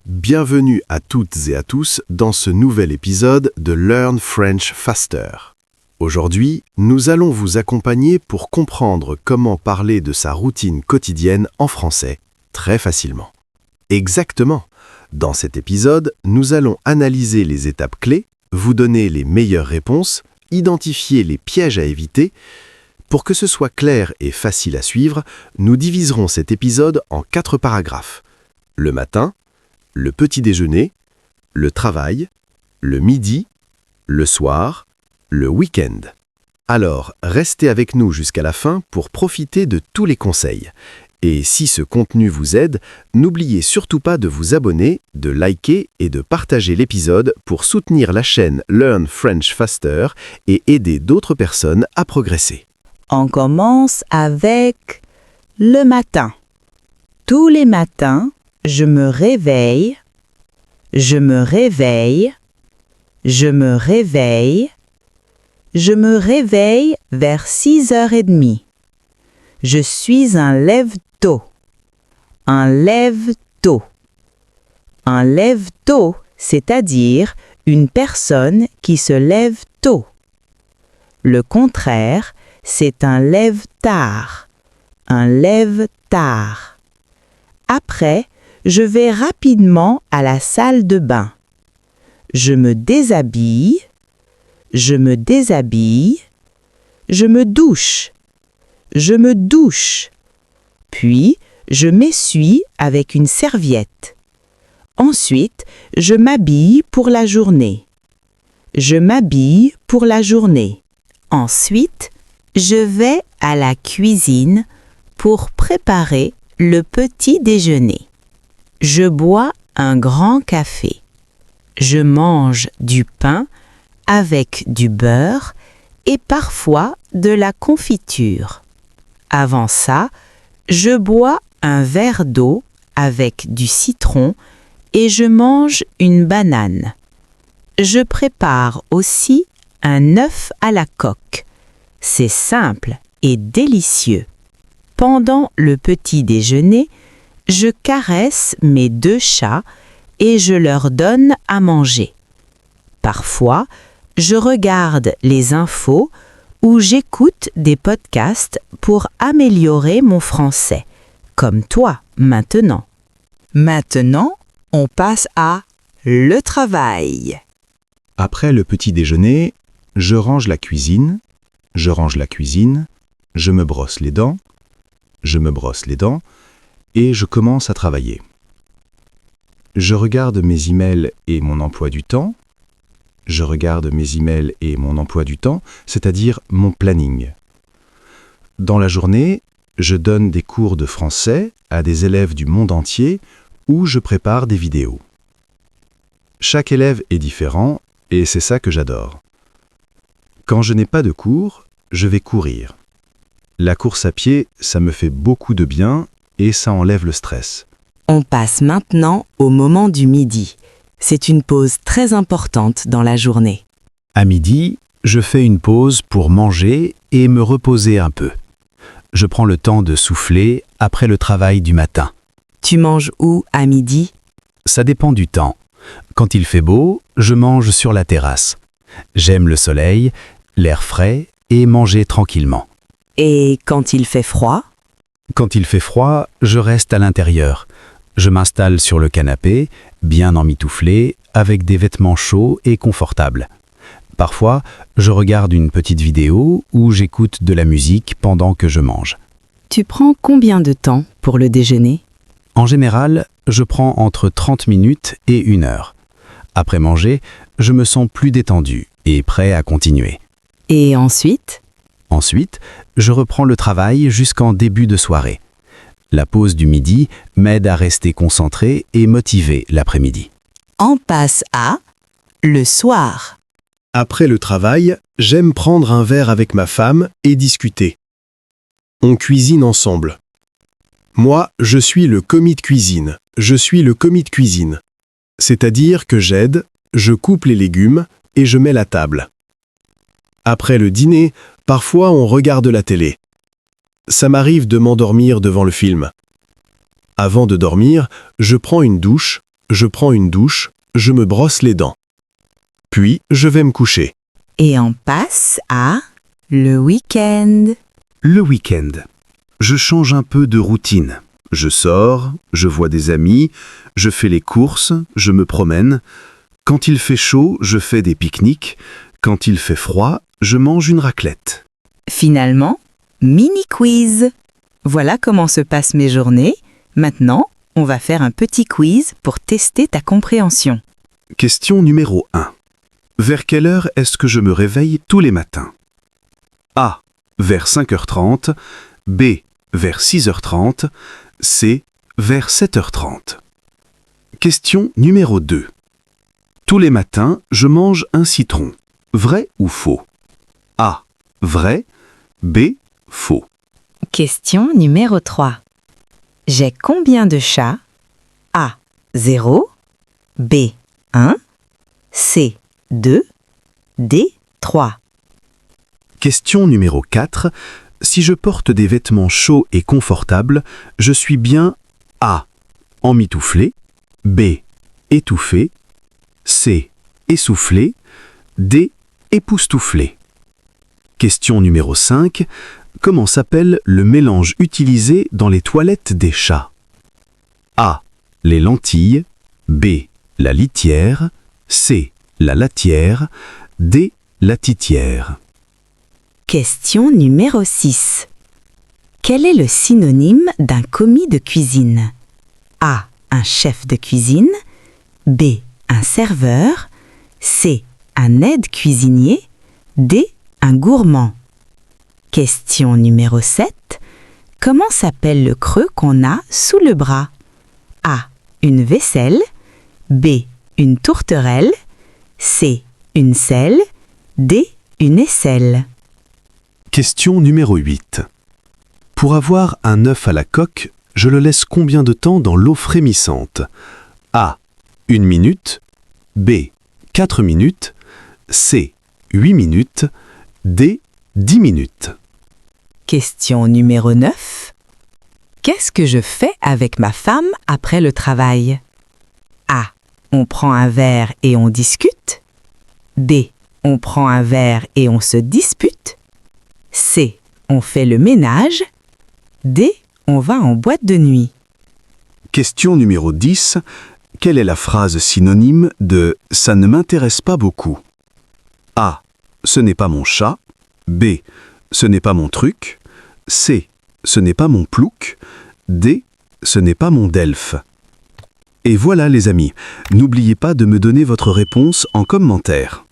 Bienvenue à toutes et à tous dans ce nouvel épisode de Learn French Faster. Aujourd'hui, nous allons vous accompagner pour comprendre comment parler de sa routine quotidienne en français très facilement. Exactement. Dans cet épisode, nous allons analyser les étapes clés, vous donner les meilleures réponses, identifier les pièges à éviter. Pour que ce soit clair et facile à suivre, nous diviserons cet épisode en 4 paragraphes. Le matin, le petit déjeuner, le travail, le midi, le soir, le week-end. Alors, restez avec nous jusqu'à la fin pour profiter de tous les conseils. Et si ce contenu vous aide, n'oubliez surtout pas de vous abonner, de liker et de partager l'épisode pour soutenir la chaîne Learn French Faster et aider d'autres personnes à progresser. On commence avec le matin. Tous les matins, je me réveille, je me réveille, je me réveille, je me réveille vers 6h30. Je suis un lève-tôt. Un lève-tôt. Un lève-tôt, c'est-à-dire une personne qui se lève tôt. Le contraire, c'est un lève-tard. Un lève-tard. Après, je vais rapidement à la salle de bain. Je me déshabille, je me déshabille, je me douche, je me douche. Puis, je m'essuie avec une serviette. Ensuite, je m'habille pour la journée. Je m'habille pour la journée. Ensuite, je vais à la cuisine pour préparer le petit déjeuner. Je bois un grand café. Je mange du pain avec du beurre et parfois de la confiture. Avant ça, je bois un verre d'eau avec du citron et je mange une banane. Je prépare aussi un œuf à la coque. C'est simple et délicieux. Pendant le petit déjeuner, je caresse mes 2 chats et je leur donne à manger. Parfois, je regarde les infos ou j'écoute des podcasts pour améliorer mon français, comme toi maintenant. Maintenant, on passe à le travail. Après le petit déjeuner, je range la cuisine, je range la cuisine, je me brosse les dents, je me brosse les dents et je commence à travailler. Je regarde mes emails et mon emploi du temps. Je regarde mes emails et mon emploi du temps, c'est-à-dire mon planning. Dans la journée, je donne des cours de français à des élèves du monde entier ou je prépare des vidéos. Chaque élève est différent et c'est ça que j'adore. Quand je n'ai pas de cours, je vais courir. La course à pied, ça me fait beaucoup de bien et ça enlève le stress. On passe maintenant au moment du midi. C'est une pause très importante dans la journée. À midi, je fais une pause pour manger et me reposer un peu. Je prends le temps de souffler après le travail du matin. Tu manges où à midi? Ça dépend du temps. Quand il fait beau, je mange sur la terrasse. J'aime le soleil, l'air frais et manger tranquillement. Et quand il fait froid? Quand il fait froid, je reste à l'intérieur. Je m'installe sur le canapé, bien emmitouflé, avec des vêtements chauds et confortables. Parfois, je regarde une petite vidéo ou j'écoute de la musique pendant que je mange. Tu prends combien de temps pour le déjeuner? En général, je prends entre 30 minutes et 1 heure. Après manger, je me sens plus détendu et prêt à continuer. Et ensuite? Ensuite, je reprends le travail jusqu'en début de soirée. La pause du midi m'aide à rester concentré et motivé l'après-midi. On passe à le soir. Après le travail, j'aime prendre un verre avec ma femme et discuter. On cuisine ensemble. Moi, je suis le commis de cuisine. Je suis le commis de cuisine. C'est-à-dire que j'aide, je coupe les légumes et je mets la table. Après le dîner, parfois on regarde la télé. Ça m'arrive de m'endormir devant le film. Avant de dormir, je prends une douche, je prends une douche, je me brosse les dents. Puis, je vais me coucher. Et on passe à le week-end. Le week-end. Je change un peu de routine. Je sors, je vois des amis, je fais les courses, je me promène. Quand il fait chaud, je fais des pique-niques. Quand il fait froid, je mange une raclette. Finalement, mini-quiz. Voilà comment se passent mes journées. Maintenant, on va faire un petit quiz pour tester ta compréhension. Question numéro 1. Vers quelle heure est-ce que je me réveille tous les matins? A. Vers 5h30. B. Vers 6h30. C. Vers 7h30. Question numéro 2. Tous les matins, je mange un citron. Vrai ou faux? A. Vrai. B. Faux. Question numéro 3. J'ai combien de chats? A. 0. B. 1. C. 2. D. 3. Question numéro 4. Si je porte des vêtements chauds et confortables, je suis bien A. Emmitouflé. B. Étouffé. C. Essoufflé. D. Époustouflé. Question numéro 5. Comment s'appelle le mélange utilisé dans les toilettes des chats? A. Les lentilles. B. La litière. C. La latière. D. La titière. Question numéro 6. Quel est le synonyme d'un commis de cuisine? A. Un chef de cuisine. B. Un serveur. C. Un aide-cuisinier. D. Un gourmand. Question numéro 7. Comment s'appelle le creux qu'on a sous le bras? A. Une vaisselle. B. Une tourterelle. C. Une selle. D. Une aisselle. Question numéro 8. Pour avoir un œuf à la coque, je le laisse combien de temps dans l'eau frémissante? A. 1 minute. B. 4 minutes. C. 8 minutes. D. 10 minutes. Question numéro 9. Qu'est-ce que je fais avec ma femme après le travail? A. On prend un verre et on discute. B. On prend un verre et on se dispute. C. On fait le ménage. D. On va en boîte de nuit. Question numéro 10. Quelle est la phrase synonyme de « ça ne m'intéresse pas beaucoup » ? A. Ce n'est pas mon chat. B. Ce n'est pas mon truc. C. Ce n'est pas mon plouc. D. Ce n'est pas mon delphe. Et voilà les amis, n'oubliez pas de me donner votre réponse en commentaire.